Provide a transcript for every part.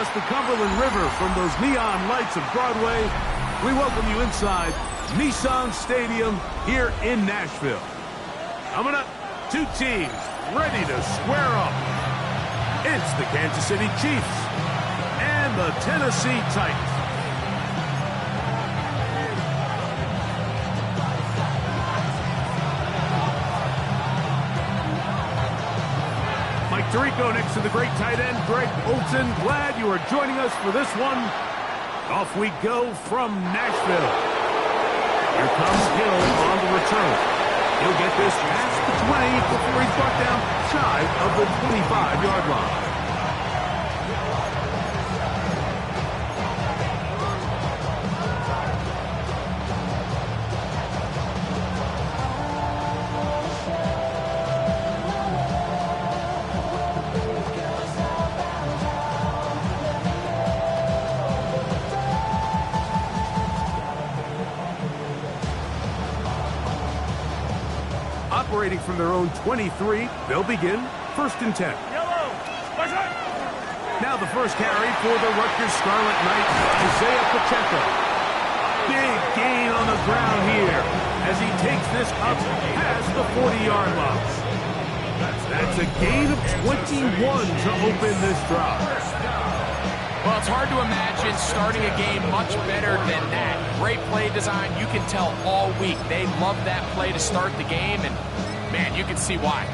across the Cumberland River from those neon lights of Broadway, we welcome you inside Nissan Stadium here in Nashville. Coming up, two teams ready to square up. It's the Kansas City Chiefs and the Tennessee Titans. Mike Tirico next to the great tight end, Greg Olsen. Glad you are joining us for this one. Off we go from Nashville. Here comes Hill on the return. He'll get this past the 20 before he's brought down shy of the 25-yard line. Operating from their own 23, they'll begin 1st and 10. Now the first carry for the Rutgers Scarlet Knights, Isaiah Pacheco. Big gain on the ground here as he takes this up past the 40-yard line. That's a gain of 21 to open this drive. Well, it's hard to imagine starting a game much better than that. Great play design. You can tell all week they love that play to start the game, and man, you can see why.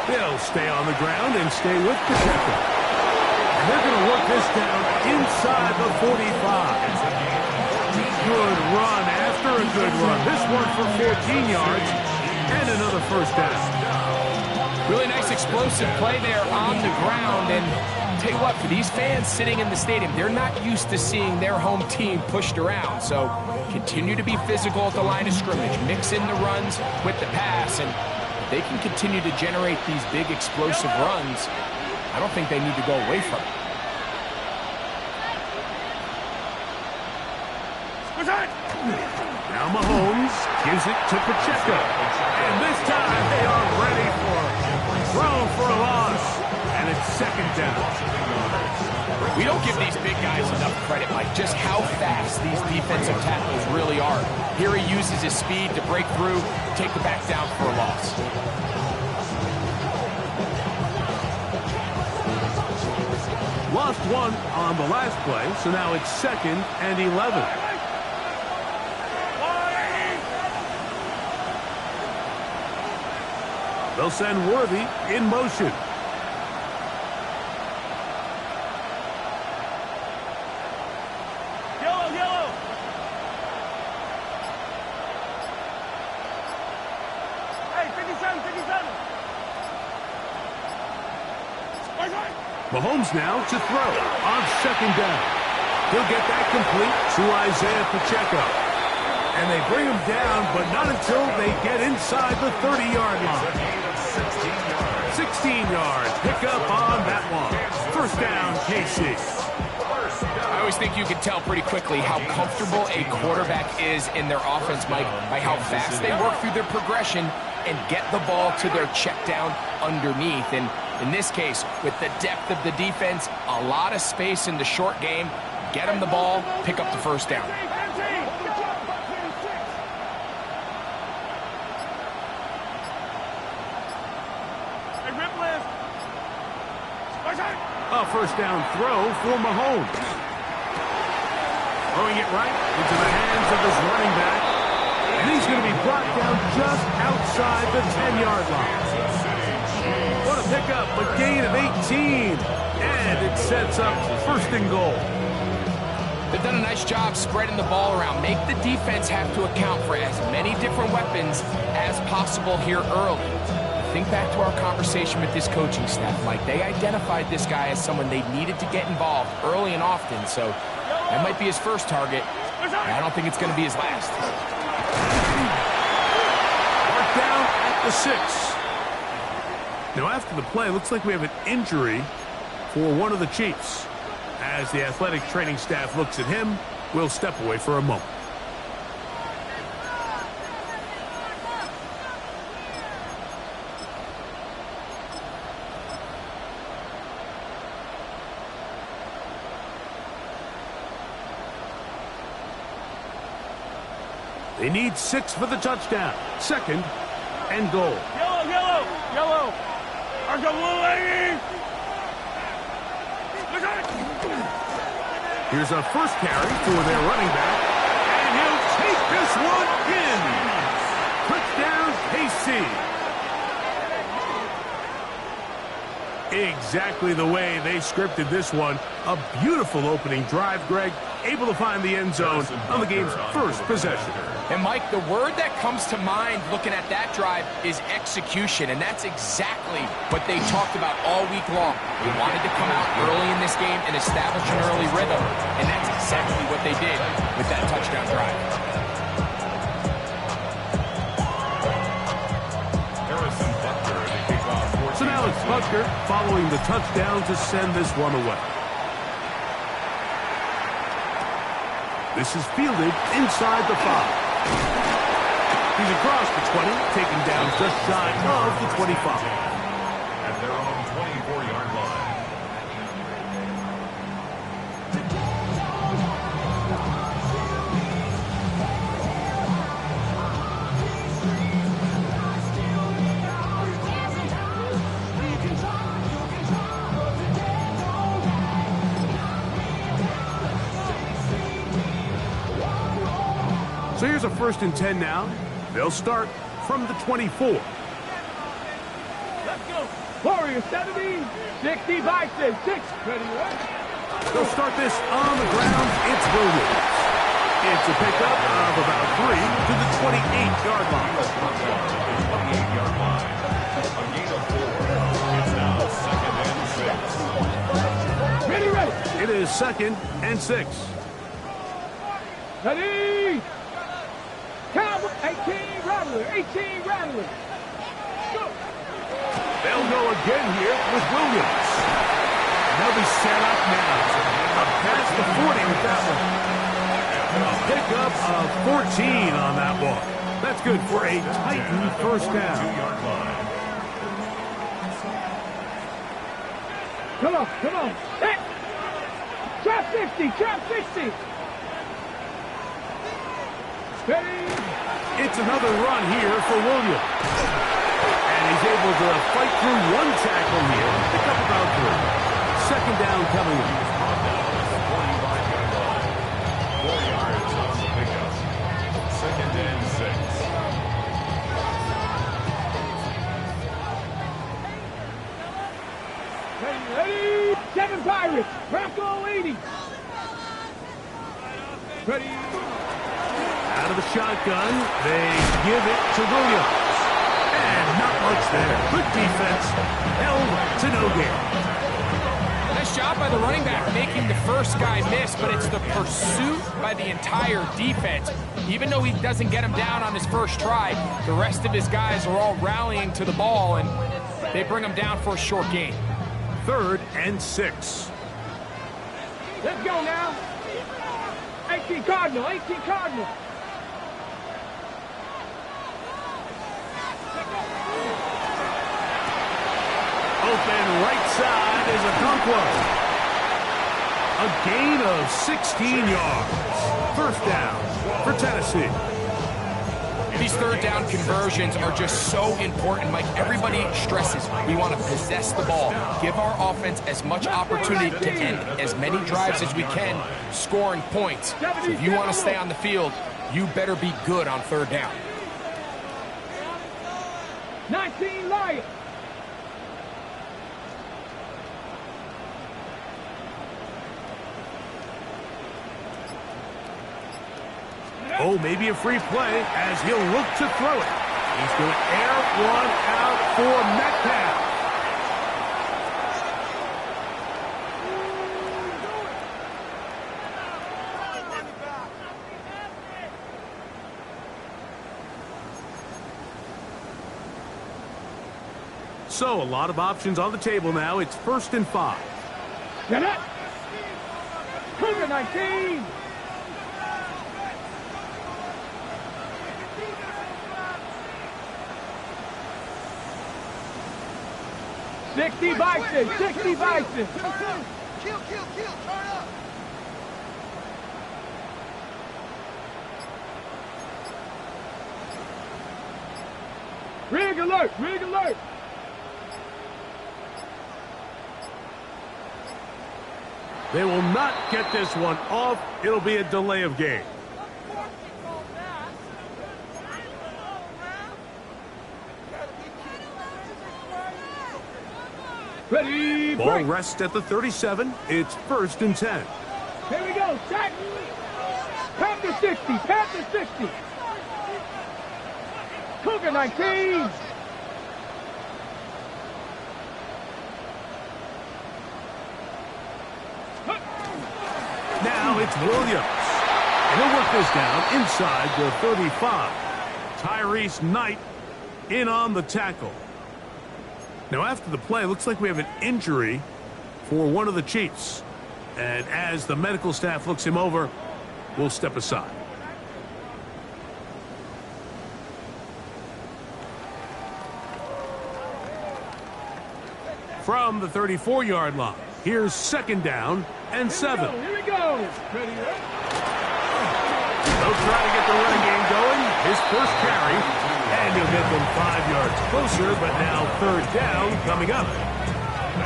They'll stay on the ground and stay with Pacheco. And they're going to work this down inside the 45. Good run after a good run. This one for 14 yards and another first down. Really nice explosive play there on the ground. And tell you what, for these fans sitting in the stadium, they're not used to seeing their home team pushed around. So continue to be physical at the line of scrimmage. Mix in the runs with the pass. And they can continue to generate these big explosive runs. I don't think they need to go away from it. Now Mahomes gives it to Pacheco. And this time they are ready for it. Thrown for a loss. And it's 2nd down. We don't give these big guys enough credit, Mike, just how fast these defensive tackles really are. Here he uses his speed to break through, take the back down for a loss. Lost one on the last play, so now it's 2nd and 11. They'll send Worthy in motion. Yellow. Hey, 57. Mahomes now to throw on 2nd down. He'll get that complete to Isaiah Pacheco. And they bring him down, but not until they get inside the 30-yard line. 16 yards. Pick up on that one. First down, KC. I always think you can tell pretty quickly how comfortable a quarterback is in their offense, Mike, by how fast they work through their progression and get the ball to their check down underneath. And in this case, with the depth of the defense, a lot of space in the short game, get them the ball, pick up the first down. A first down throw for Mahomes. Throwing it right into the hands of his running back. And he's going to be brought down just outside the 10-yard line. What a pickup, a gain of 18. And it sets up 1st and goal. They've done a nice job spreading the ball around. Make the defense have to account for as many different weapons as possible here early. Think back to our conversation with this coaching staff, Mike. They identified this guy as someone they needed to get involved early and often, so that might be his first target. I don't think it's going to be his last. Mark down at the 6. Now, after the play, looks like we have an injury for one of the Chiefs. As the athletic training staff looks at him, we'll step away for a moment. They need 6 for the touchdown. 2nd and goal. Yellow, yellow, yellow. Argo blue, lady. Look at it. Here's a first carry for their running back. And he'll take this one in. Touchdown, KC. Exactly the way they scripted this one. A beautiful opening drive, Greg. Able to find the end zone on the game's first possession. And Mike, the word that comes to mind looking at that drive is execution, and that's exactly what they talked about all week long. They wanted to come out early in this game and establish an early rhythm, and that's exactly what they did with that touchdown drive. So now it's Butker following the touchdown to send this one away. This is fielded inside the 5. He's across the 20, taken down just shy of the 25. At their own 24-yard line. So here's a 1st and 10 now. They'll start from the 24. Let's go. Warrior 70, 60 Bison, 6. Ready, right? They'll start this on the ground. It's Williams. It's a pickup of about 3 to the 28-yard line. 28-yard line. A gain of 4. It's now 2nd and 6. Ready, ready. It is 2nd and 6. Ready. Cowboy, 18 Rattler, 18 Rattler. Go. They'll go again here with Williams. And they'll be set up now. Up past the 40 with that one. A pickup of 14 on that one. That's good for a Titan first down. 2-yard line. Come on, come on. Hey. Trap 60, trap 60. Ready. It's another run here for Williams. And he's able to fight through one tackle here. Pick up about 3. 2nd down coming up. On down at the 45-yard line. 4 yards on the pickup. 2nd and 6. Ready, ready. 7 Pirates. Bronco 80. Ready. Out of the shotgun, they give it to Williams. And not much there. Good defense. Held to no gain. Nice job by the running back making the first guy miss, but it's the pursuit by the entire defense. Even though he doesn't get him down on his first try, the rest of his guys are all rallying to the ball, and they bring him down for a short gain. 3rd and 6. Let's go now. 18 Cardinal, 18 Cardinal. Open right side is Okonkwo. A gain of 16 yards. First down for Tennessee. These 3rd down conversions are just so important, Mike. Everybody stresses we want to possess the ball, give our offense as much opportunity to end as many drives as we can, scoring points. So if you want to stay on the field, you better be good on 3rd down. 19 Lions. Oh, maybe a free play as he'll look to throw it. He's going to air one out for Metcalf. So a lot of options on the table now. It's 1st and 5. Get it. Cougar 19. Sixty Bison, 60 Bison. Kill, turn up. Rig alert! Rig alert! They will not get this one off. It'll be a delay of game. Ready, Ball break. rests at the 37. It's 1st and 10. Here we go, set. Panther 60, Panther 60. Cougar 19. Now it's Williams. And he'll work this down inside the 35. Tyrese Knight in on the tackle. Now after the play, looks like we have an injury for one of the Chiefs. And as the medical staff looks him over, we'll step aside. From the 34-yard line, here's 2nd down and 7. Here we go. Ready, They'll try to get the running game going. His first carry, and he'll get them 5 yards closer, but now 3rd down coming up.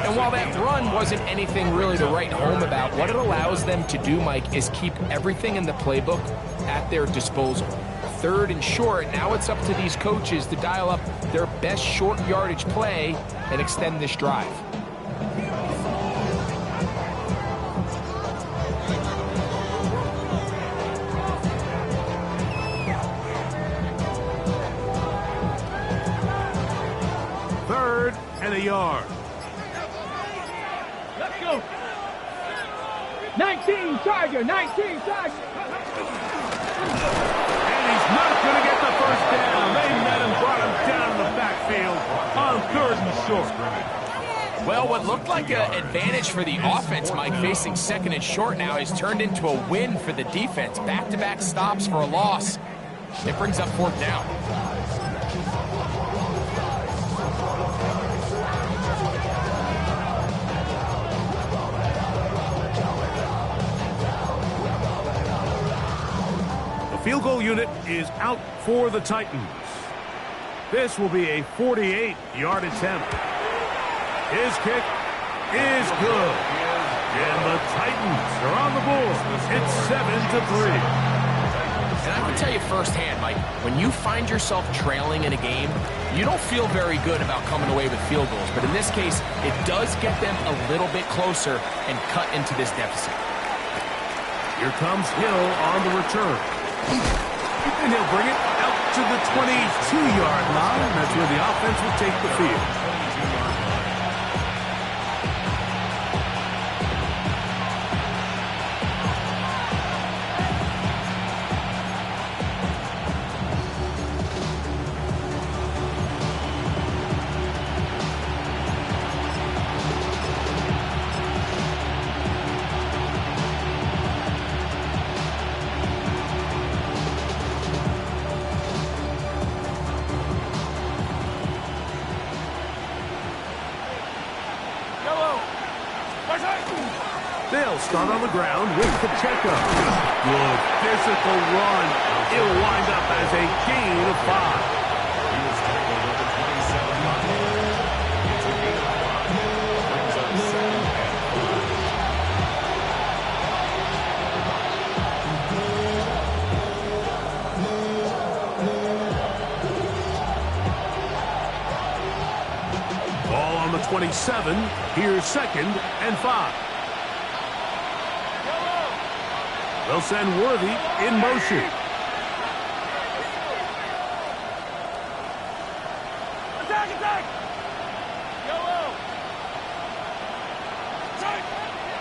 And while that run wasn't anything really to write home about, what it allows them to do, Mike, is keep everything in the playbook at their disposal. 3rd and short, now it's up to these coaches to dial up their best short yardage play and extend this drive. And a yard. let's go. 19 Tiger, 19 Tiger. And he's not going to get the 1st down. They met him, brought him down in the backfield on 3rd and short. Well, what looked like an advantage for the offense, Mike, facing 2nd and short now, has turned into a win for the defense. Back-to-back stops for a loss. It brings up 4th down. Field goal unit is out for the Titans. This will be a 48-yard attempt. His kick is good. And the Titans are on the board. It's 7-3. And I can tell you firsthand, Mike, when you find yourself trailing in a game, you don't feel very good about coming away with field goals. But in this case, it does get them a little bit closer and cut into this deficit. Here comes Hill on the return. And he'll bring it out to the 22-yard line. That's where the offense will take the field. They'll start on the ground with Pacheco. Good physical run. It'll wind up as a gain of 5. He was tackled at the 27-yard line. It's a gain of 5. Brings up 2nd and 5. Ball on the 27. Here's 2nd and 5. They'll send Worthy in motion. Attack, attack.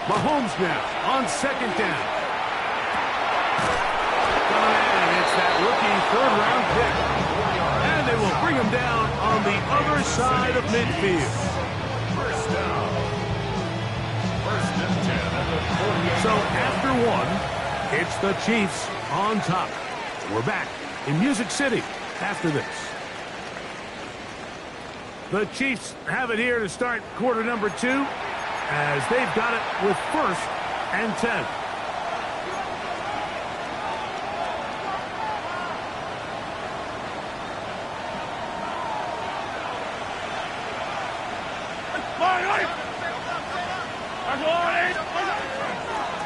Mahomes now on 2nd down. And it's that rookie 3rd-round pick. And they will bring him down on the other side of midfield. 1st down. 1st and 10 at the 40. So after 1, it's the Chiefs on top. We're back in Music City after this. The Chiefs have it here to start quarter number 2 as they've got it with 1st and 10.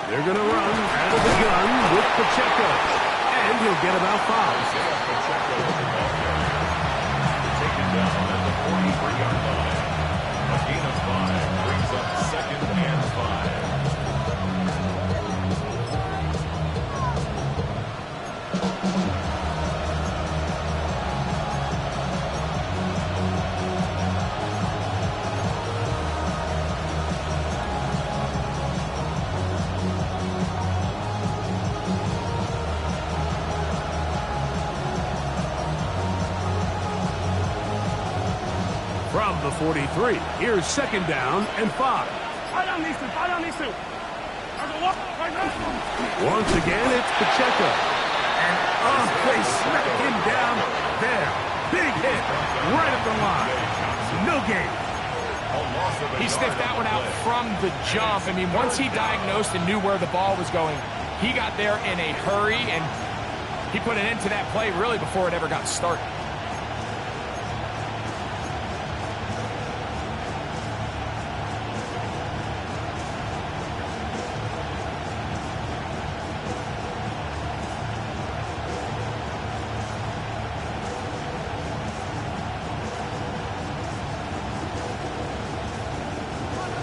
They're going to run out of the gun with Pacheco. And he'll get about 5. Pacheco with the ball carrier. Taken down at the 43-yard line. A gain of 5 brings up 2nd and 5. From the 43, here's 2nd down and 5. Once again, it's Pacheco. And they smack him down there. Big hit right at the line. No gain. He sniffed that one out from the jump. I mean, once he diagnosed and knew where the ball was going, he got there in a hurry, and he put an end to that play really before it ever got started.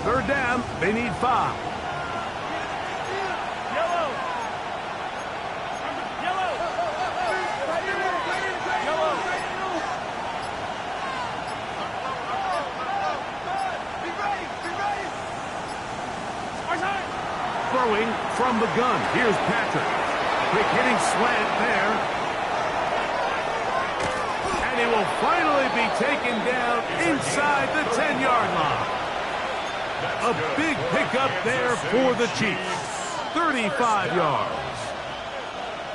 Third down, they need 5. Throwing from the gun. Here's Patrick. Quick hitting slant there. And he will finally be taken down inside the 10-yard line. A big pickup there for the Chiefs. 35 yards.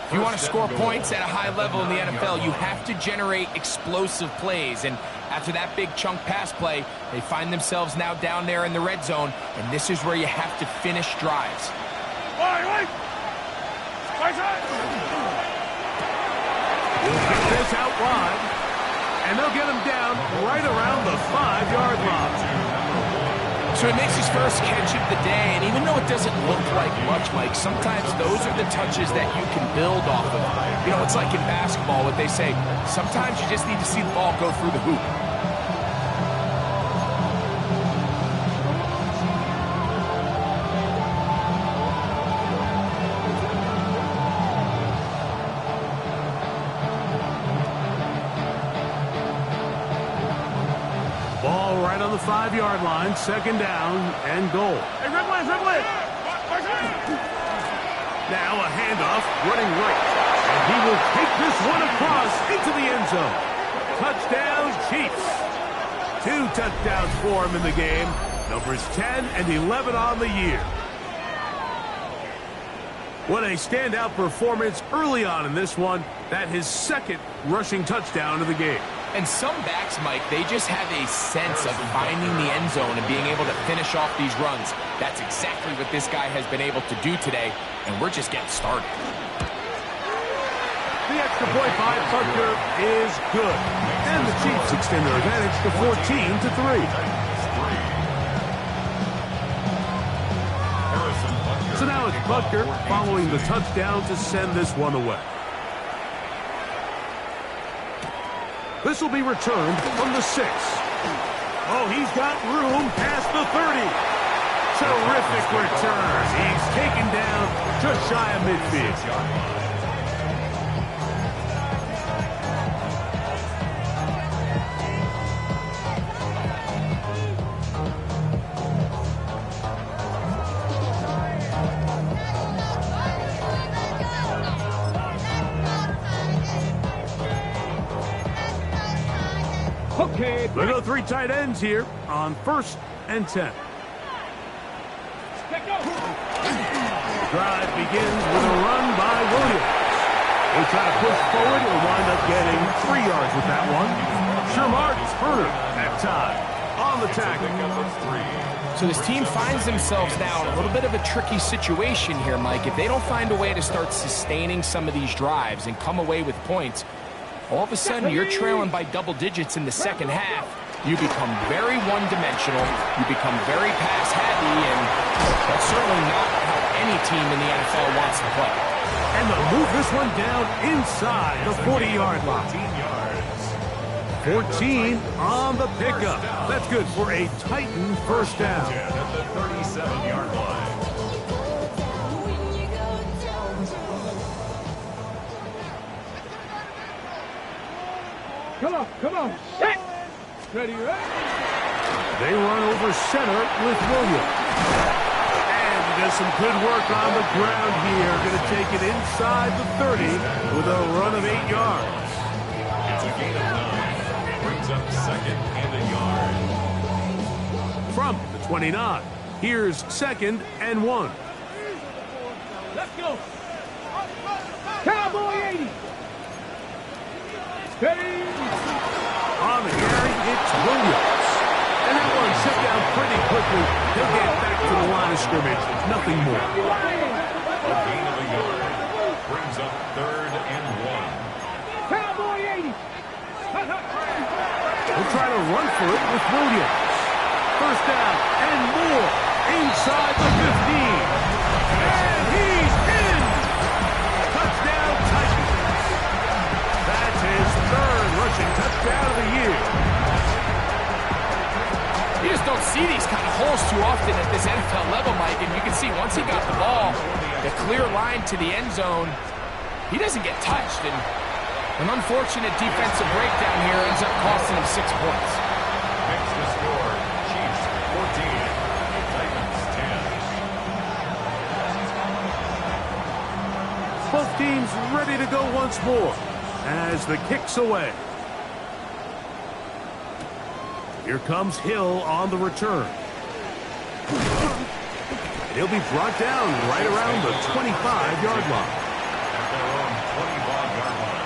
If you want to score points at a high level in the NFL, you have to generate explosive plays. And after that big chunk pass play, they find themselves now down there in the red zone. And this is where you have to finish drives. We'll get this out wide. And they'll get him down right around the 5-yard line. So he makes his first catch of the day, and even though it doesn't look like much, Mike, sometimes those are the touches that you can build off of. You know, it's like in basketball, what they say, sometimes you just need to see the ball go through the hoop. Ball right on the 5-yard line, 2nd down and goal. Hey, Ridley! Now a handoff, running right. And he will take this one across into the end zone. Touchdown, Chiefs. 2 touchdowns for him in the game. Numbers 10 and 11 on the year. What a standout performance early on in this one. That his 2nd rushing touchdown of the game. And some backs, Mike, they just have a sense of finding the end zone and being able to finish off these runs. That's exactly what this guy has been able to do today, and we're just getting started. The extra point by Butker is good. And the Chiefs extend their advantage to 14-3. So now it's Butker following the touchdown to send this one away. This will be returned from the 6. Oh, he's got room past the 30. Terrific return. He's taken down just shy of midfield. Okay. They go 3 tight ends here on 1st and 10. Drive begins with a run by Williams. They try to push forward and wind up getting 3 yards with that one. Shermark Turner that time on the tackle. So this team finds themselves now in a little bit of a tricky situation here, Mike. If they don't find a way to start sustaining some of these drives and come away with points, all of a sudden you're trailing by double digits in the 2nd half. You become very one-dimensional, you become very pass-happy, and that's certainly not how any team in the NFL wants to play. And they'll move this one down inside the 40-yard line. 14 on the pickup. That's good for a Titan first down. At the 37-yard line. Come on. Set. Ready, ready. They run over center with Williams. And he does some good work on the ground here. Going to take it inside the 30 with a run of 8 yards. It's a gain of 9. Brings up second and a yard. From the 29, here's 2nd and 1. Let's go. Cowboy 80. Ready. On the carry, it's Williams. And that one set down pretty quickly. He'll get back to the line of scrimmage. Nothing more. A gain of a yard. Brings up 3rd and 1. Cowboy 80. He'll try to run for it with Williams. First down and more. Inside the 15. And he's in. Touchdown Titans. That's his 3rd rushing touchdown of the year. You just don't see these kind of holes too often at this NFL level, Mike, and you can see once he got the ball, the clear line to the end zone, he doesn't get touched, and an unfortunate defensive breakdown here ends up costing him 6 points. Next to score, Chiefs 14, Titans 10. Both teams ready to go once more as the kick's away. Here comes Hill on the return. He'll be brought down right around the 25-yard line. At their own 25-yard line.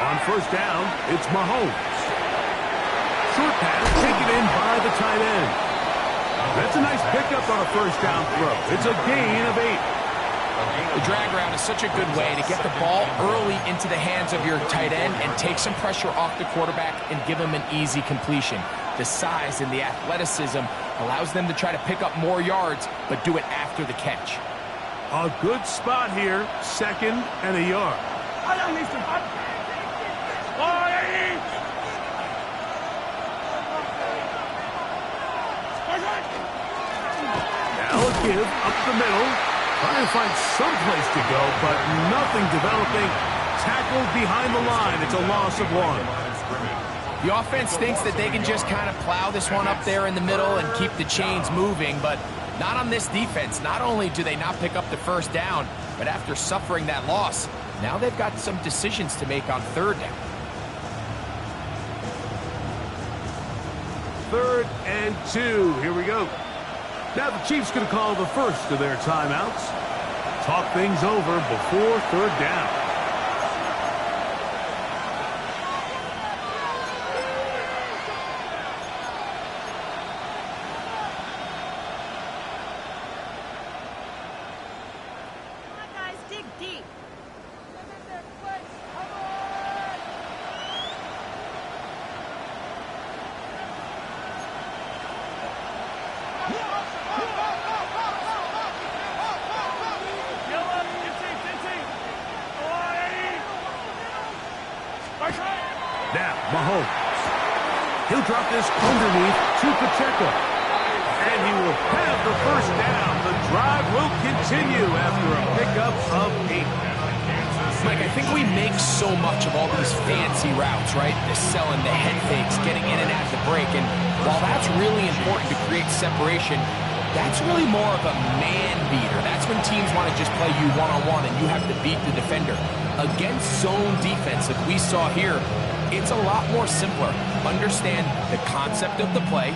On first down, it's Mahomes. Short pass taken in by the tight end. That's a nice pickup on a first down throw. It's a gain of 8. The drag route is such a good way to get the ball early into the hands of your tight end and take some pressure off the quarterback and give him an easy completion. The size and the athleticism allows them to try to pick up more yards, but do it after the catch. A good spot here, 2nd and a yard. Now a give up the middle. Trying to find some place to go, but nothing developing. Tackled behind the line. It's a loss of 1. The offense thinks that they can just kind of plow this one up there in the middle and keep the chains moving, but not on this defense. Not only do they not pick up the first down, but after suffering that loss, now they've got some decisions to make on 3rd down. 3rd and 2. Here we go. Now the Chiefs going to call the first of their timeouts. Talk things over before 3rd down. Now, Mahomes. He'll drop this underneath to Pacheco. And he will have the first down. The drive will continue after a pickup of 8. Mike, I think we make so much of all these fancy routes, right? The selling, the head fakes, getting in and out of the break. And while that's really important to create separation, that's really more of a man beater. That's when teams want to just play you one-on-one and you have to beat the defender. Against zone defense, like we saw here, It's a lot more simpler. Understand the concept of the play,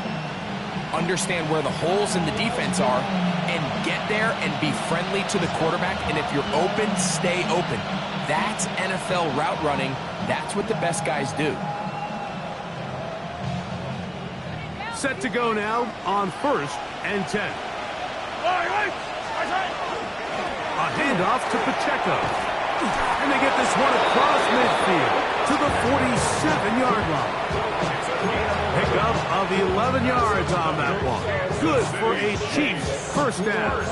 understand where the holes in the defense are, and get there and be friendly to the quarterback. And if you're open, stay open. That's NFL route running. That's what the best guys do. Set to go now on 1st and 10. A handoff to Pacheco. And they get this one across midfield to the 47-yard line. Pickup of 11 yards on that one. Good for a Chiefs first down.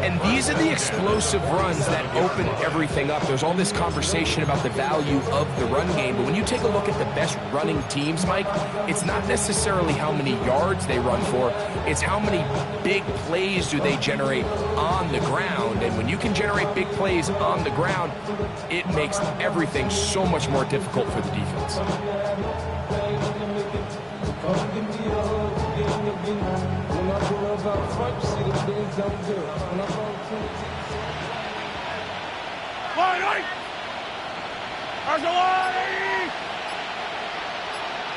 And these are the explosive runs that open everything up. There's all this conversation about the value of the run game, but when you take a look at the best running teams, Mike, it's not necessarily how many yards they run for, it's how many big plays do they generate on the ground. And when you can generate big plays on the ground, it makes everything so much more difficult for the defense.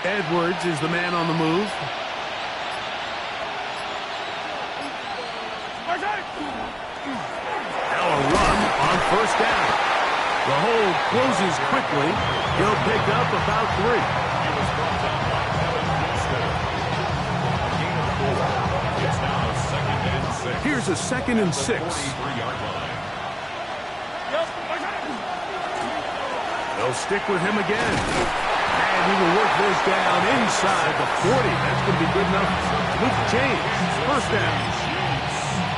Edwards is the man on the move. Now a run on 1st down. The hole closes quickly. He'll pick up about 3. He was brought down by Kevin Winstead. A gain of 4. It's now 2nd and 6. Here's a 2nd and 6. 43-yard line. They'll stick with him again. And he will work this down inside the 40. That's going to be good enough with James. First down.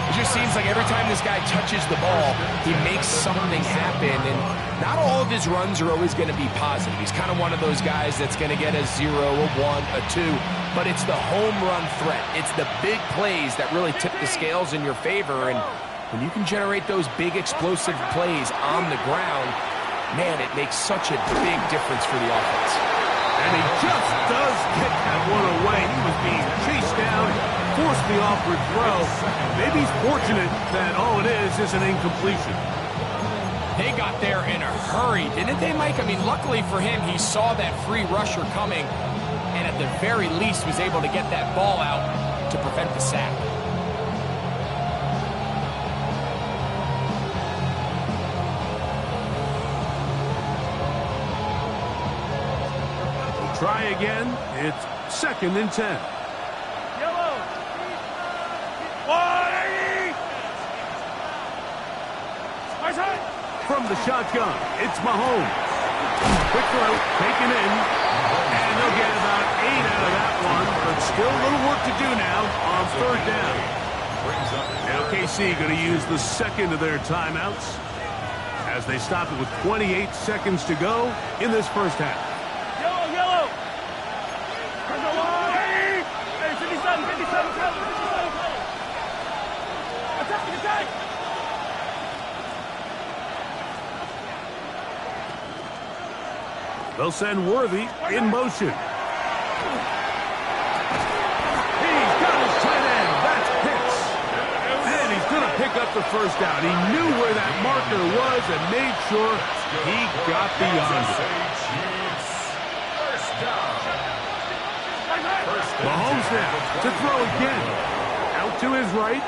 It just seems like every time this guy touches the ball, he makes something happen. And not all of his runs are always going to be positive. He's kind of one of those guys that's going to get a 0, a 1, a 2. But it's the home run threat. It's the big plays that really tip the scales in your favor. And when you can generate those big explosive plays on the ground, man, it makes such a big difference for the offense. And he just does kick that one away. He was being chased down, forced the awkward throw. Maybe he's fortunate that all it is an incompletion. They got there in a hurry, didn't they, Mike? I mean, luckily for him, he saw that free rusher coming, and at the very least was able to get that ball out to prevent the sack. Try again. It's 2nd and 10. Yellow. From the shotgun, it's Mahomes. Quick throw, taken in. And they'll get about 8 out of that one, but still a little work to do now on 3rd down. Now KC going to use the 2nd of their timeouts as they stop it with 28 seconds to go in this first half. Yellow. Hey, 57. Attack. They'll send Worthy in motion. He's got his tight end. That's Pitts. And he's going to pick up the first down. He knew where that marker was and made sure he got beyond it. Mahomes now to throw again. Out to his right.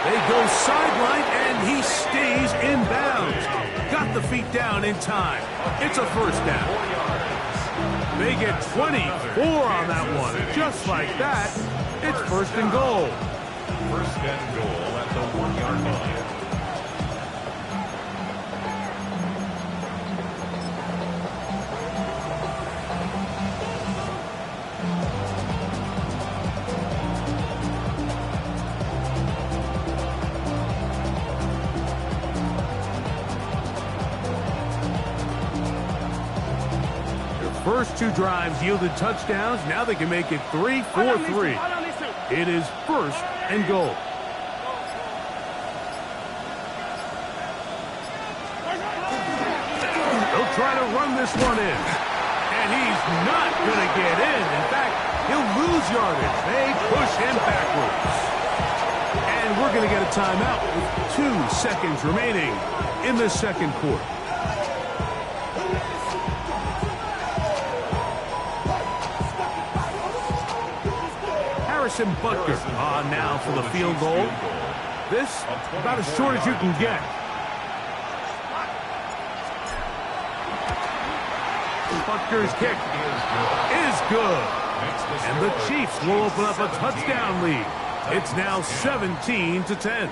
They go sideline, and he stays in bounds. Got the feet down in time. It's a first down. They get 24 on that one. Just like that, it's 1st and goal. 1st and goal at the 1-yard line. First 2 drives yielded touchdowns. Now they can make it 3-4-3. It is 1st and goal. They'll try to run this one in. And he's not going to get in. In fact, he'll lose yardage. They push him backwards. And we're going to get a timeout with 2 seconds remaining in the 2nd quarter. Harrison Butker on now for the field goal. This, about as short as you can get. Butker's kick is good. And the Chiefs will open up a touchdown lead. It's now 17-10.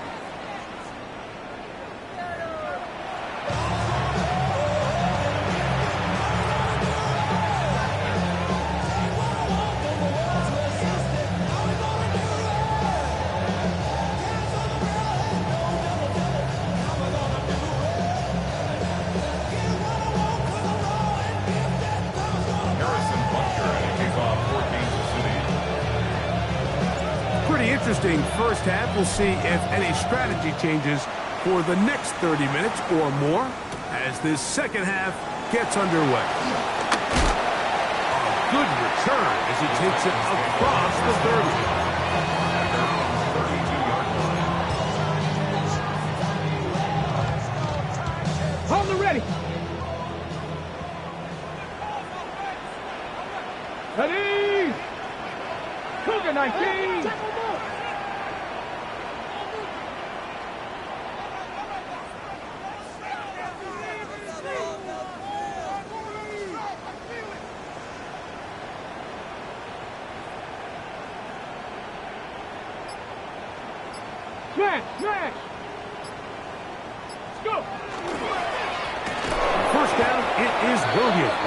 Interesting first half. We'll see if any strategy changes for the next 30 minutes or more as this second half gets underway. A good return as he takes it across the 30. Hold it ready. Ready. Cougar 19. Smash! Smash! Let's go! First down, it is Williams.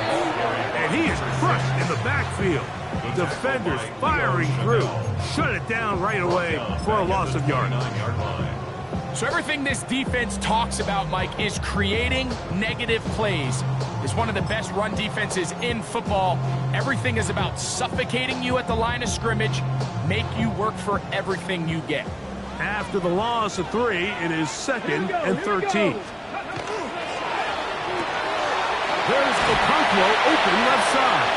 And he is crushed in the backfield. Defenders firing through. Shut it down right away for a loss of yards. So everything this defense talks about, Mike, is creating negative plays. It's one of the best run defenses in football. Everything is about suffocating you at the line of scrimmage, make you work for everything you get. After the loss of 3, it is 2nd and 13. There's Okonkwo open left side.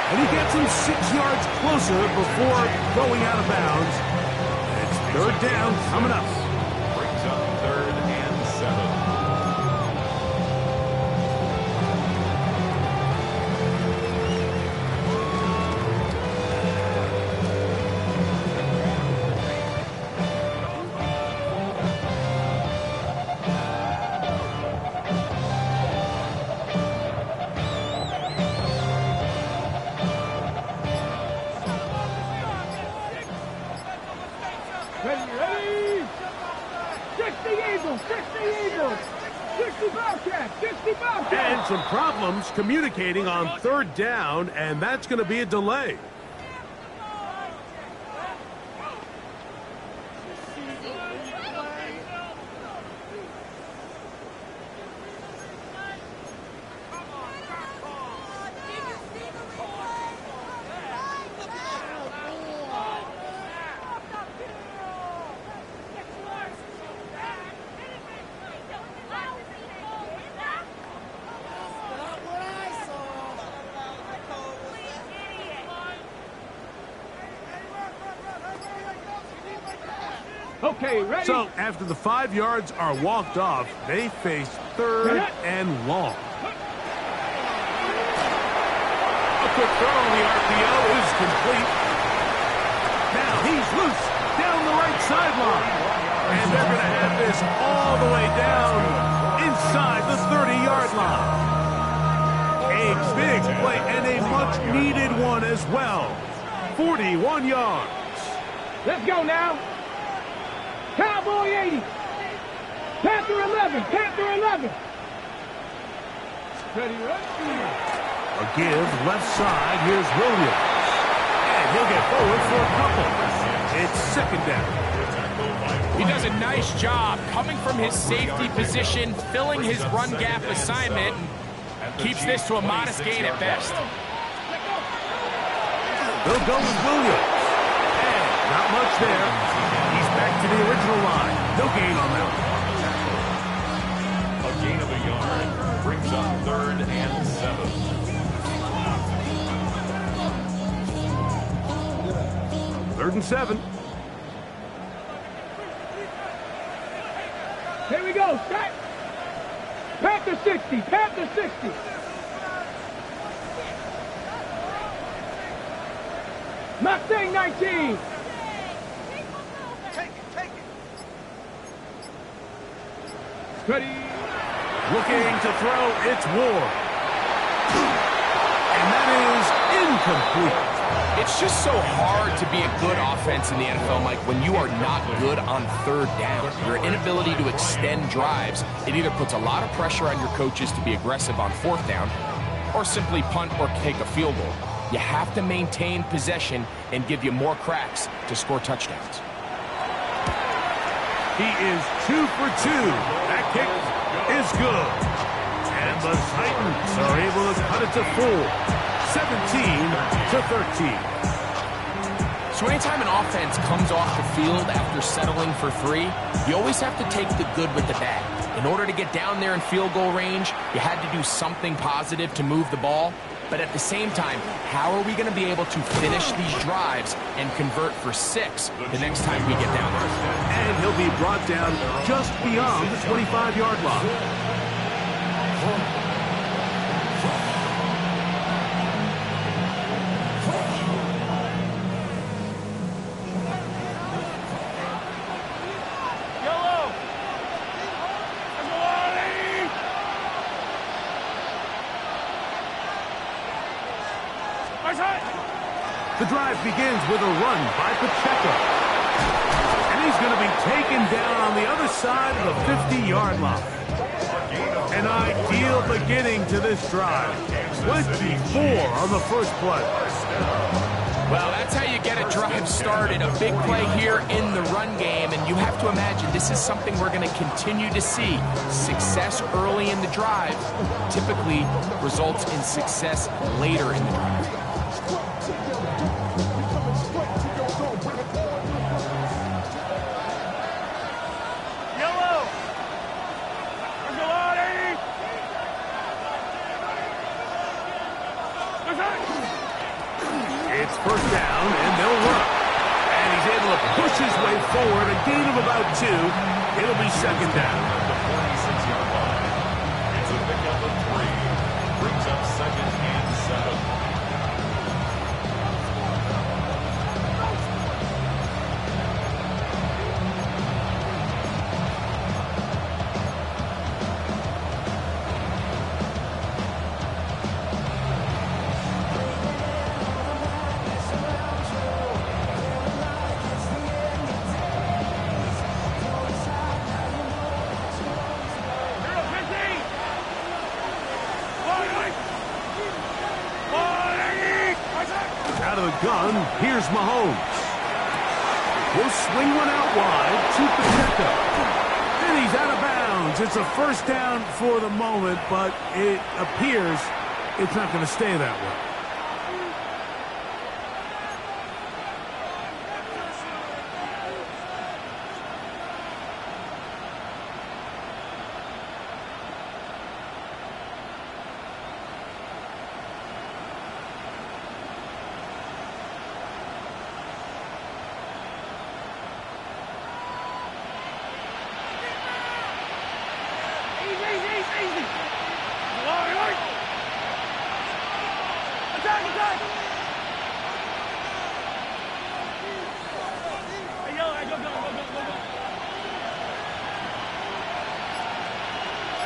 And he gets him 6 yards closer before going out of bounds. It's 3rd down coming up. Brings up 3rd and 7. Ready? 60 Eagles! 60 Eagles! 60 Bobcats! 60 Bobcats! And some problems communicating on 3rd down, and that's going to be a delay. Okay, ready? So after the 5 yards are walked off, they face 3rd and long. A quick throw on the RPO is complete. Now he's loose down the right sideline. And they're going to have this all the way down inside the 30-yard line. A big play and a much-needed one as well. 41 yards. Let's go now. Cowboy 80. Panther 11. Panther 11. Ready, ready. A give left side. Here's Williams. And he'll get forward for a couple. It's 2nd down. He does a nice job coming from his safety position, filling his run gap assignment, and keeps this to a modest gain at best. They'll go with Williams. And not much there. He's back to the original line. No gain on that one. A gain of a yard brings up 3rd and 7. 3rd and 7. Here we go. Set. Panther 60. Panther 60. Mustang 19. Take it, take it. Ready. Looking to throw, it's Ward. And that is incomplete. It's just so hard to be a good offense in the NFL, Mike, when you are not good on third down. Your inability to extend drives, it either puts a lot of pressure on your coaches to be aggressive on fourth down or simply punt or take a field goal. You have to maintain possession and give you more cracks to score touchdowns. He is 2 for 2. That kick is good. And the Titans are able to cut it to 4, 17-13. So anytime an offense comes off the field after settling for 3, you always have to take the good with the bad. In order to get down there in field goal range, you had to do something positive to move the ball. But at the same time, how are we going to be able to finish these drives and convert for 6 the next time we get down there? And he'll be brought down just beyond the 25-yard line. The drive begins with a run by Pacheco. And he's going to be taken down on the other side of the 50-yard line. An ideal beginning to this drive. 24 on the first play. Well, that's how you get a drive started. A big play here in the run game. And you have to imagine this is something we're going to continue to see. Success early in the drive typically results in success later in the drive. It's first down, and they'll run. And he's able to push his way forward, a gain of about 2. It'll be second down. The 46-yard line. It's a pickup of 3. Brings up second and 7. Out of the gun, here's Mahomes. He'll swing one out wide to Pacheco. And he's out of bounds. It's a first down for the moment, but it appears it's not going to stay that way.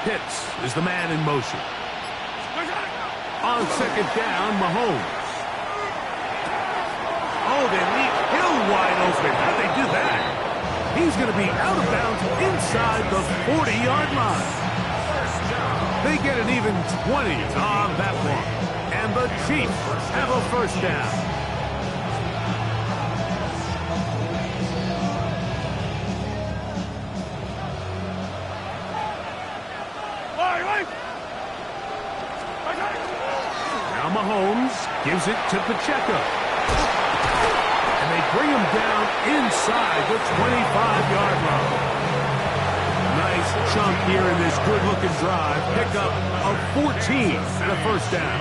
Pitts is the man in motion. On second down, Mahomes. Oh, they leave Hill wide open. How'd they do that? He's going to be out of bounds inside the 40-yard line. They get an even 20 on that one. And the Chiefs have a first down. Now Mahomes gives it to Pacheco. And they bring him down inside the 25-yard line. Nice chunk here in this good-looking drive. Pickup of 14 and a first down.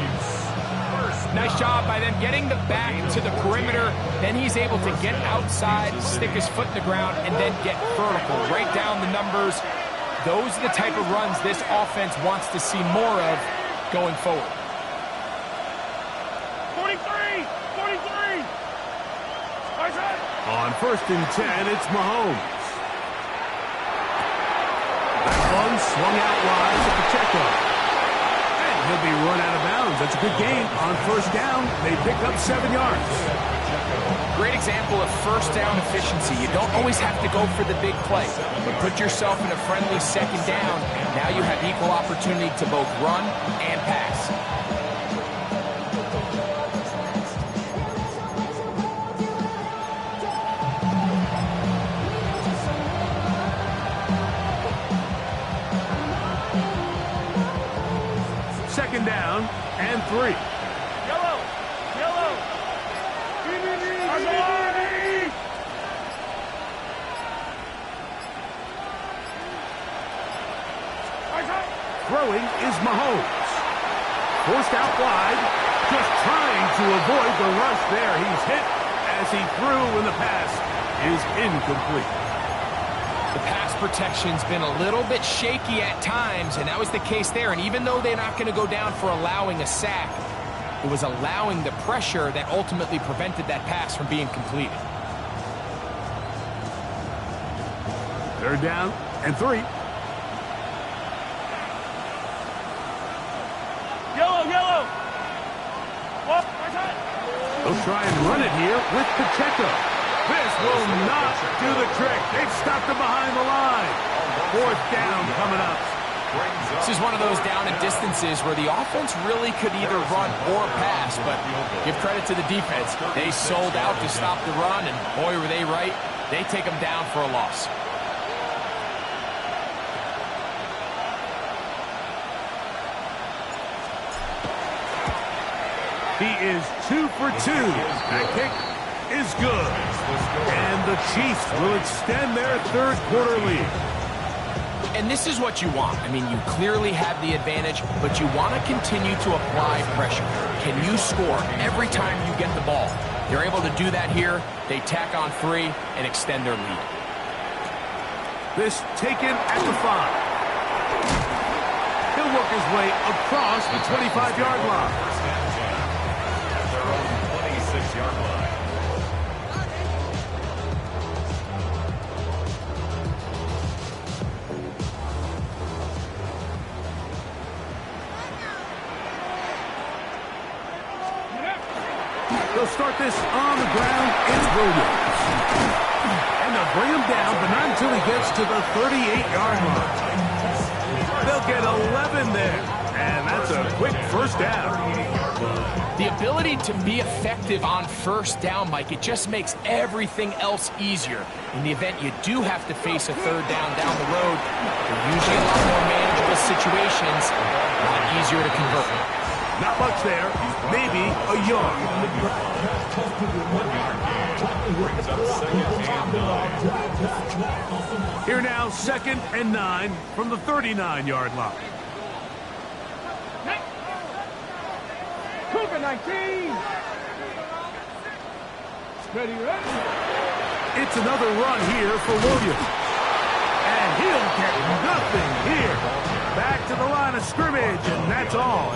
Nice job by them getting the back to the perimeter. Then he's able to get outside, stick his foot in the ground, and then get vertical. Right down the numbers. Those are the type of runs this offense wants to see more of going forward. 43! 43! On 1st and 10, it's Mahomes. That one swung out wide to Pacheco. And he'll be run out of bounds. That's a good gain. On 1st down, they pick up 7 yards. Great example of first down efficiency. You don't always have to go for the big play, but put yourself in a friendly 2nd down. Now you have equal opportunity to both run and pass. Second down and 3. Yellow! Yellow! Arsolani! Throwing is Mahomes. Forced out wide. Just trying to avoid the rush there. He's hit as he threw when the pass is incomplete. The pass protection's been a little bit shaky at times, and that was the case there. And even though they're not going to go down for allowing a sack, it was allowing the pressure that ultimately prevented that pass from being completed. 3rd down and 3. Yellow! Yellow! They'll try and run it here with Pacheco. This will not do the trick. They've stopped him behind the line. 4th down coming up. This is one of those down and distances where the offense really could either run or pass, but give credit to the defense. They sold out to stop the run, and boy, were they right. They take them down for a loss. He is 2 for 2. That kick is good. And the Chiefs will extend their 3rd quarter lead. And this is what you want. I mean, you clearly have the advantage, but you want to continue to apply pressure. Can you score every time you get the ball? They're able to do that here. They tack on 3 and extend their lead. This taken at the 5. He'll work his way across the 25-yard line. At their own 26-yard line. They'll start this on the ground. It's Williams. And they'll bring him down, but not until he gets to the 38-yard line. They'll get 11 there. And that's a quick 1st down. The ability to be effective on 1st down, Mike, it just makes everything else easier. In the event you do have to face a 3rd down the road, they're usually a lot more manageable situations, a lot easier to convert. Not much there. Maybe a yard. 1-yard gain. Brings up 2nd and 9. Here now, 2nd and 9 from the 39-yard line. Cougar 19! Ready, ready? It's another run here for Williams. And he'll get nothing here. Back to the line of scrimmage, and that's all.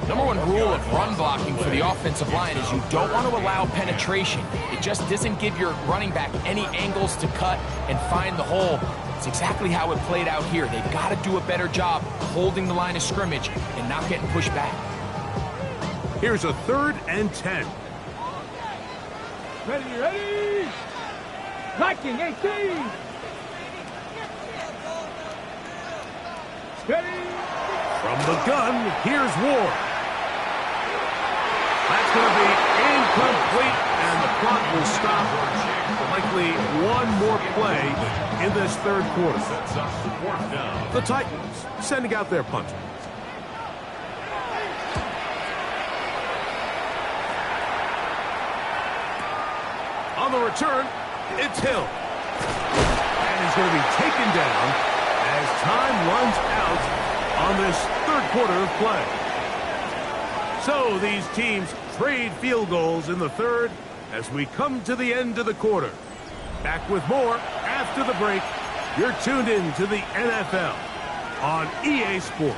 Number 1 rule of run blocking for the offensive line is you don't want to allow penetration. It just doesn't give your running back any angles to cut and find the hole. It's exactly how it played out here. They've got to do a better job holding the line of scrimmage and not getting pushed back. Here's a 3rd and 10. Ready, ready! Viking 18! Steady! From the gun, here's Ward. That's going to be incomplete, and the clock will stop. Likely one more play in this 3rd quarter. The Titans sending out their punter. On the return, it's Hill. And he's going to be taken down as time runs out on this 3rd quarter of play. So these teams trade field goals in the 3rd as we come to the end of the quarter. Back with more after the break. You're tuned in to the NFL on EA Sports.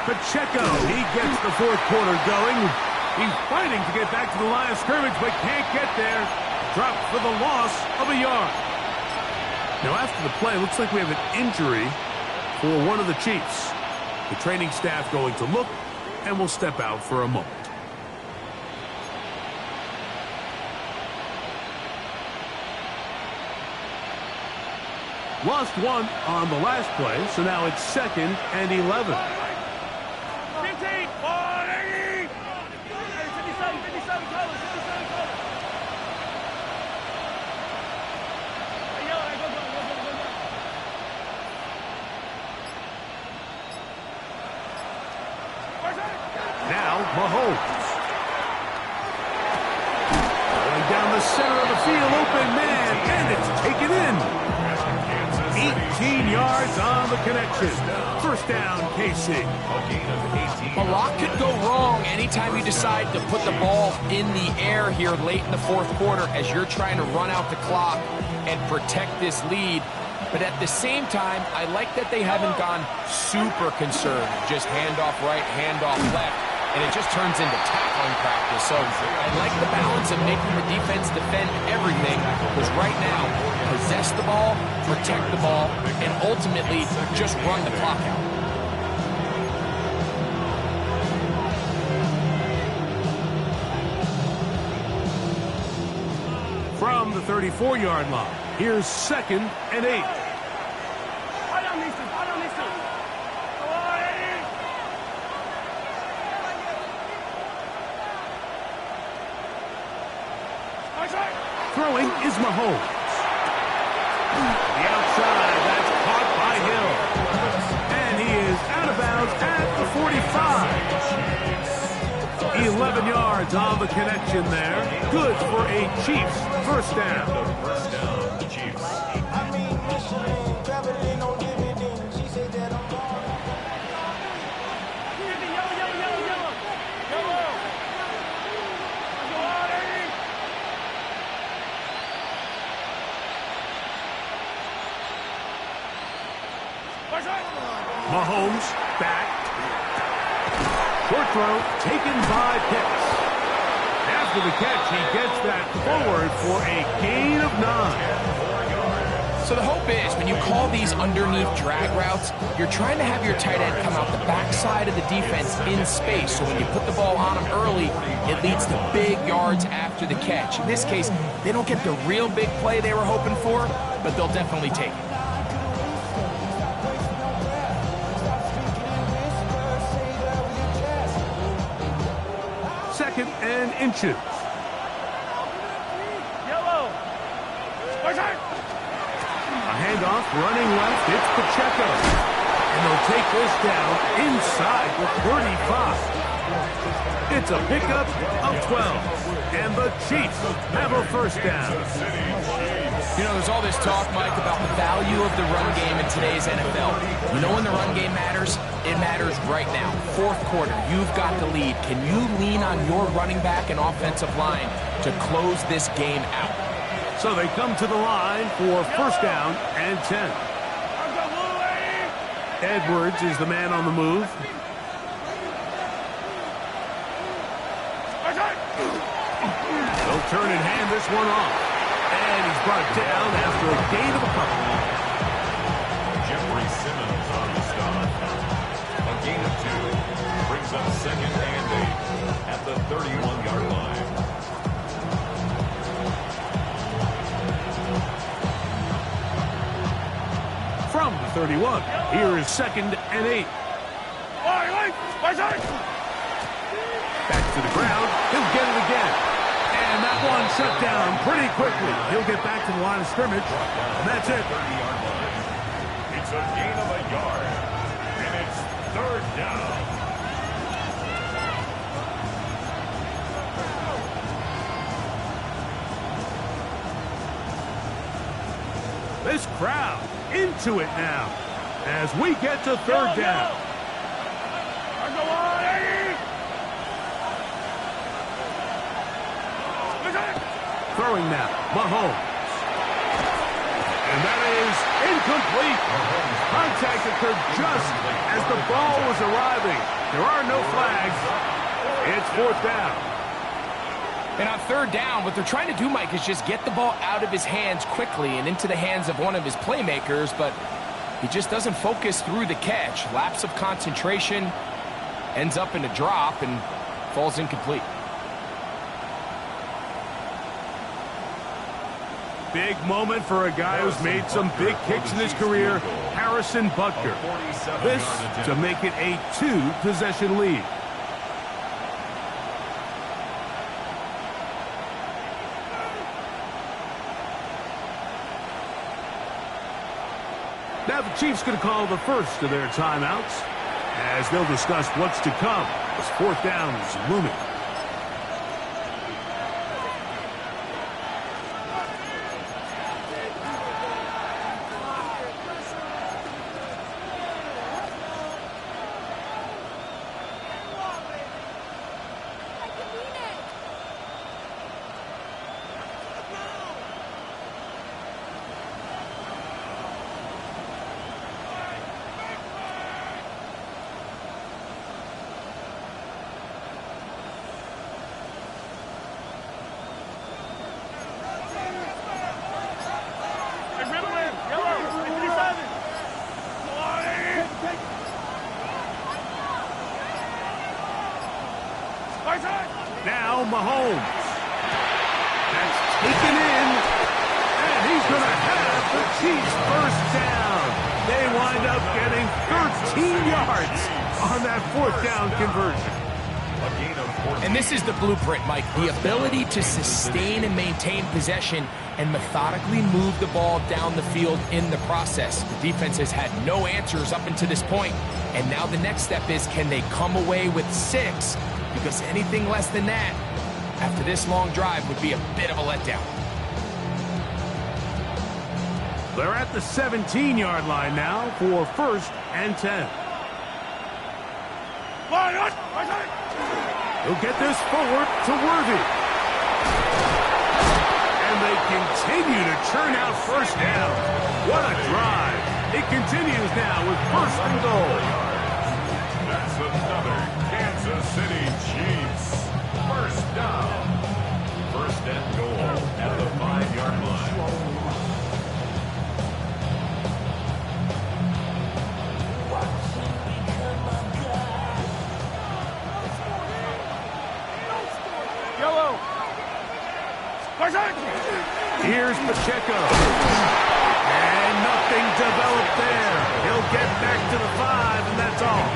Pacheco, he gets the fourth quarter going. He's fighting to get back to the line of scrimmage, but can't get there. Dropped for the loss of a yard. Now, after the play, looks like we have an injury for one of the Chiefs. The training staff going to look, and will step out for a moment. Lost one on the last play, so now it's 2nd and 11. 15, 180. 57 colors, 57 colors. Hey, yo, go. Now, Mahomes. Going down the center of the field, open man, and it's taken in. 18 yards on the connection. First down, KC. A lot could go wrong anytime you decide to put the ball in the air here late in the fourth quarter as you're trying to run out the clock and protect this lead. But at the same time, I like that they haven't gone super conservative. Just handoff right, handoff left. And it just turns into tackling practice. So I like the balance of making the defense defend everything, because right now, possess the ball, protect the ball, and ultimately just run the clock out. From the 34-yard line, here's 2nd and 8. I don't need to. Throwing is Mahomes. The outside, that's caught by Hill. And he is out of bounds at the 45. 11 yards on the connection there. Good for a Chiefs first down. Mahomes back. Short throw taken by Pitts. After the catch, he gets that forward for a gain of 9. So the hope is when you call these underneath drag routes, you're trying to have your tight end come out the backside of the defense in space. So when you put the ball on him early, it leads to big yards after the catch. In this case, they don't get the real big play they were hoping for, but they'll definitely take it. 2nd and inches. Yellow. A handoff running left. It's Pacheco. And they'll take this down inside the 35. It's a pickup of 12. And the Chiefs have a first down. You know, there's all this talk, Mike, about the value of the run game in today's NFL. You know when the run game matters? It matters right now. Fourth quarter, you've got the lead. Can you lean on your running back and offensive line to close this game out? So they come to the line for first down and 10. Edwards is the man on the move. They'll turn and hand this one off. And he's brought down after a gain of a couple. Jeffrey Simmons on the stop. A gain of 2. Brings up 2nd and 8 at the 31-yard line. From the 31, here is 2nd and 8. Back to the ground. He'll get it again. And that one shut down pretty quickly. He'll get back to the line of scrimmage. And that's it. 30-yard line. It's a gain of a yard. And it's 3rd down. This crowd into it now as we get to 3rd down. Throwing now, Mahomes. And that is incomplete. Contact occurred just as the ball was arriving. There are no flags. It's fourth down. And on third down, what they're trying to do, Mike, is just get the ball out of his hands quickly and into the hands of one of his playmakers, but he just doesn't focus through the catch. Lapse of concentration, ends up in a drop, and falls incomplete. Big moment for a guy who's made some big kicks in his career, Harrison Butker. This to make it a 2-possession lead. Now the Chiefs going to call the first of their timeouts as they'll discuss what's to come as fourth down is looming. Now Mahomes. That's taken in. And he's going to have the Chiefs first down. They wind up getting 13 yards on that fourth down conversion. And this is the blueprint, Mike. The ability to sustain and maintain possession and methodically move the ball down the field in the process. The defense has had no answers up until this point. And now the next step is, can they come away with 6? Because anything less than that, after this long drive, would be a bit of a letdown. They're at the 17-yard line now for first and 10. He'll get this forward to Worthy. And they continue to churn out first down. What a drive. It continues now with first and goal. That's another Kansas City Chiefs. First down. First and goal at the 5-yard line. Here's Pacheco. And nothing developed there. He'll get back to the 5, and that's all.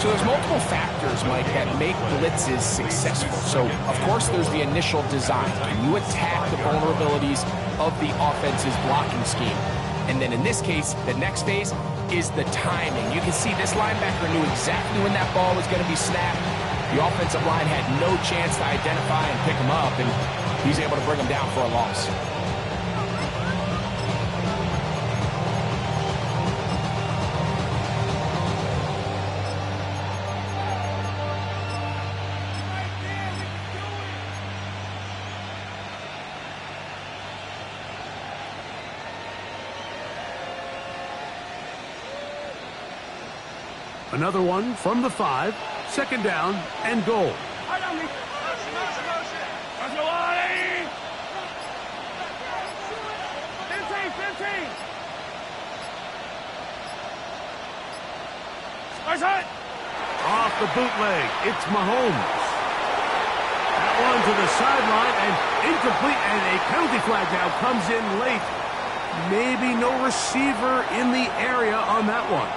So there's multiple factors, Mike, that make blitzes successful. So, of course, there's the initial design. Can you attack the vulnerabilities of the offense's blocking scheme? And then in this case, the next phase is the timing. You can see this linebacker knew exactly when that ball was going to be snapped. The offensive line had no chance to identify and pick him up, and he's able to bring him down for a loss. Another one from the 5, second down and goal. Off the bootleg, it's Mahomes. That one to the sideline and incomplete, and a penalty flag now comes in late. Maybe no receiver in the area on that one.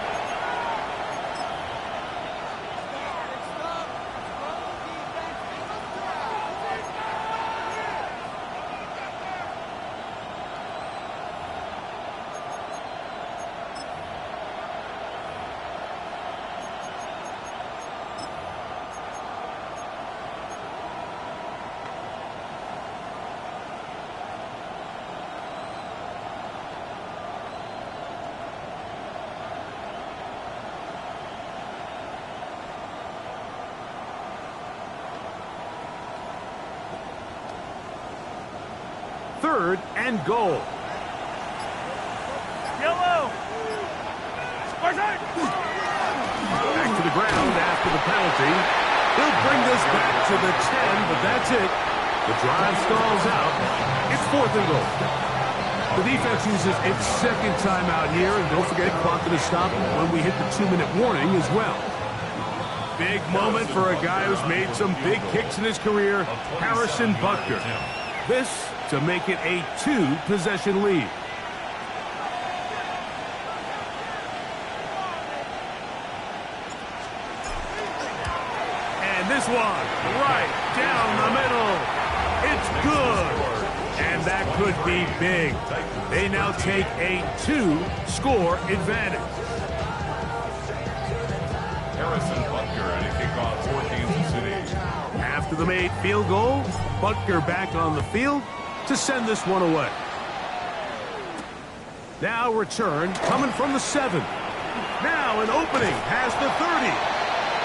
Third and goal. Back to the ground after the penalty. He'll bring this back to the 10, but that's it. The drive stalls out. It's 4th and goal. The defense uses its second timeout here, and don't forget, clock to stop when we hit the 2-minute warning as well. Big moment for a guy who's made some big kicks in his career, Harrison Butker. This to make it a 2-possession lead. And this one, right down the middle. It's good. And that could be big. They now take a 2-score advantage. Harrison Butker and a kickoff for Kansas City. After the made field goal, Butker back on the field to send this one away. Now return coming from the 7. Now an opening has the 30.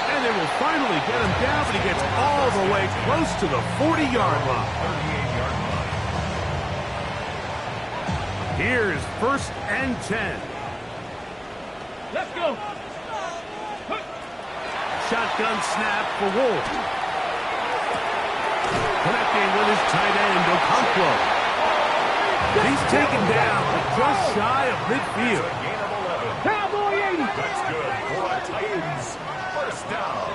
And they will finally get him down, but he gets all the way close to the 40-yard line. 38-yard line. Here's 1st and 10. Let's go. Shotgun snap for Wolf. Connecting with his tight end, Okonkwo. He's taken down just shy of midfield. Gain of 11. Cowboy 80. That's good for the Titans. First down.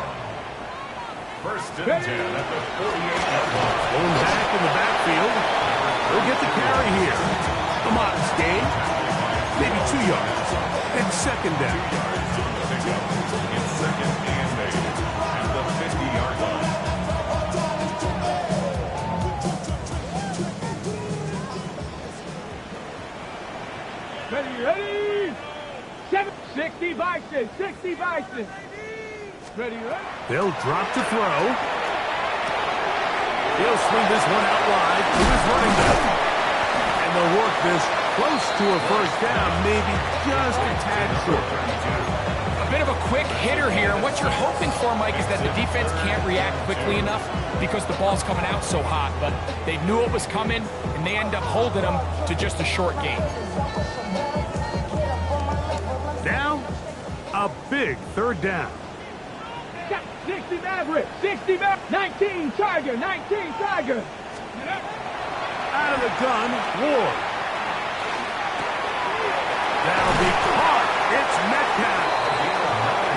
1st and 10 at the 48-yard line. Going back in the backfield. He'll get the carry here. A modest gain. Maybe 2 yards. And 2nd down. In 2nd and 8 at the 50-yard line. Ready. 60 Bison. 60 Bison. Ready. They'll drop to throw. He'll swing this one out wide to his running back. And they'll work this close to a 1st down, maybe just a tad short. A bit of a quick hitter here. And what you're hoping for, Mike, is that the defense can't react quickly enough because the ball's coming out so hot. But they knew it was coming, and they end up holding them to just a short gain. Now, a big 3rd down. 60 Maverick. 60 Maverick. 19 Tiger. 19 Tiger. Out of the gun, Ward. That'll be caught. It's Metcalf.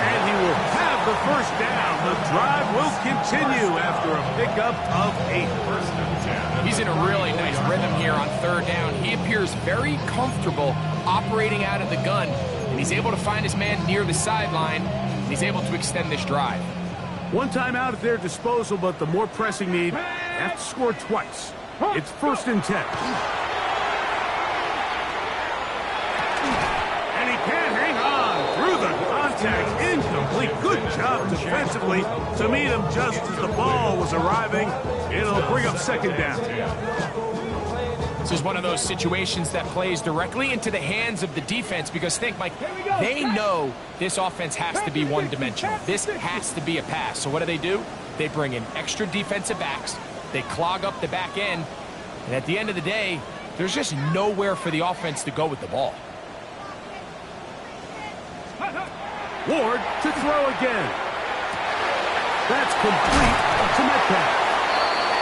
And he will have the 1st down. The drive will continue after a pickup of 8. 1st and 10. He's in a really nice rhythm here on 3rd down. He appears very comfortable operating out of the gun, and he's able to find his man near the sideline, and he's able to extend this drive. One time out at their disposal, but the more pressing need, have to score twice. It's 1st and 10. And he can't hang on through the contact. Incomplete. Good job defensively to meet him just as the ball was arriving. It'll bring up 2nd down. This is one of those situations that plays directly into the hands of the defense because think, Mike, they know this offense has to be one-dimensional. This has to be a pass. So what do? They bring in extra defensive backs. They clog up the back end. And at the end of the day, there's just nowhere for the offense to go with the ball. Ward to throw again. That's complete to Metcalf.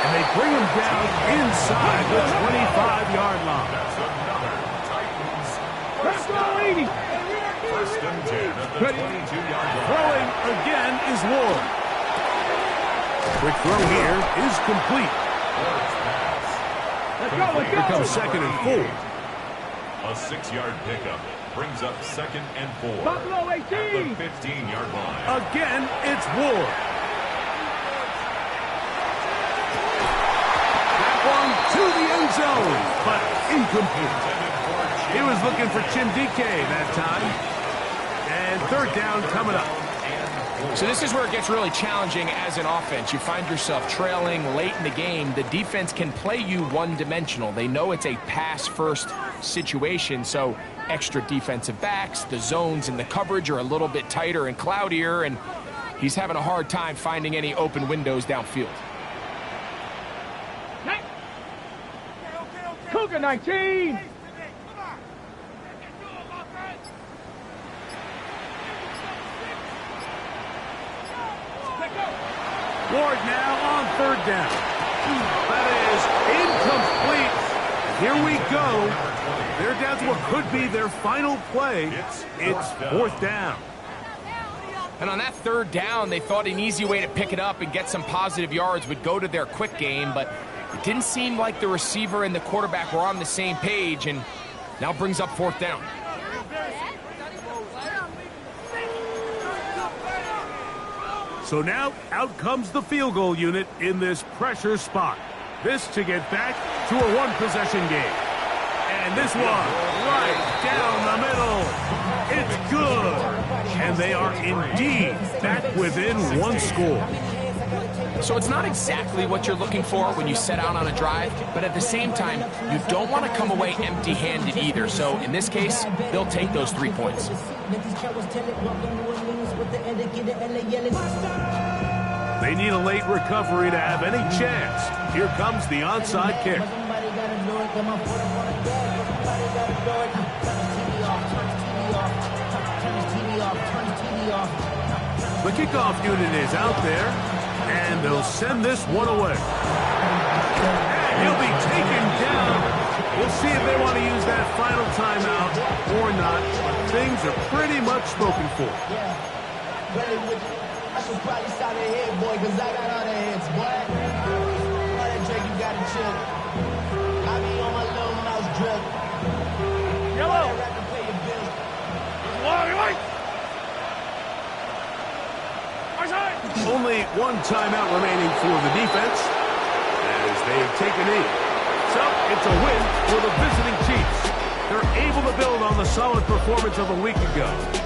And they bring him down inside the 25-yard line. That's another Titans. Let's go 80. 1st and 10 at the 22-yard line. Throwing again is Ward. Quick throw here is complete. Let's go. Let's Here go. comes 2nd and 4. A 6-yard pickup brings up 2nd and 4 Buffalo at the 18. 15-yard line. Again, it's Ward. That one to the end zone, but incomplete. He was looking for Chindike that time. And 3rd down coming up. So this is where it gets really challenging as an offense. You find yourself trailing late in the game. The defense can play you one-dimensional. They know it's a pass-first situation, so extra defensive backs, the zones and the coverage are a little bit tighter and cloudier, and he's having a hard time finding any open windows downfield. Cougar 19. Ward now on third down. That is incomplete. Here we go. They're down to what could be their final play. It's fourth down. And on that third down, they thought an easy way to pick it up and get some positive yards would go to their quick game, but it didn't seem like the receiver and the quarterback were on the same page, and now brings up fourth down. So now out comes the field goal unit in this pressure spot. This to get back to a one-possession game. And this one right down the middle. It's good. And they are indeed back within one score. So it's not exactly what you're looking for when you set out on a drive, but at the same time, you don't want to come away empty-handed either. So in this case, they'll take those 3 points. They need a late recovery to have any chance. Here comes the onside kick. The kickoff unit is out there, and they'll send this one away. And he'll be taken down. We'll see if they want to use that final timeout or not. Things are pretty much spoken for. I should probably stop the head, boy, because I got all the heads, boy. All that Drake, you got to chill. I be on my little mouse drip. Yellow. Pay your bills. Only one timeout remaining for the defense as they've taken eight. So it's a win for the visiting Chiefs. They're able to build on the solid performance of a week ago.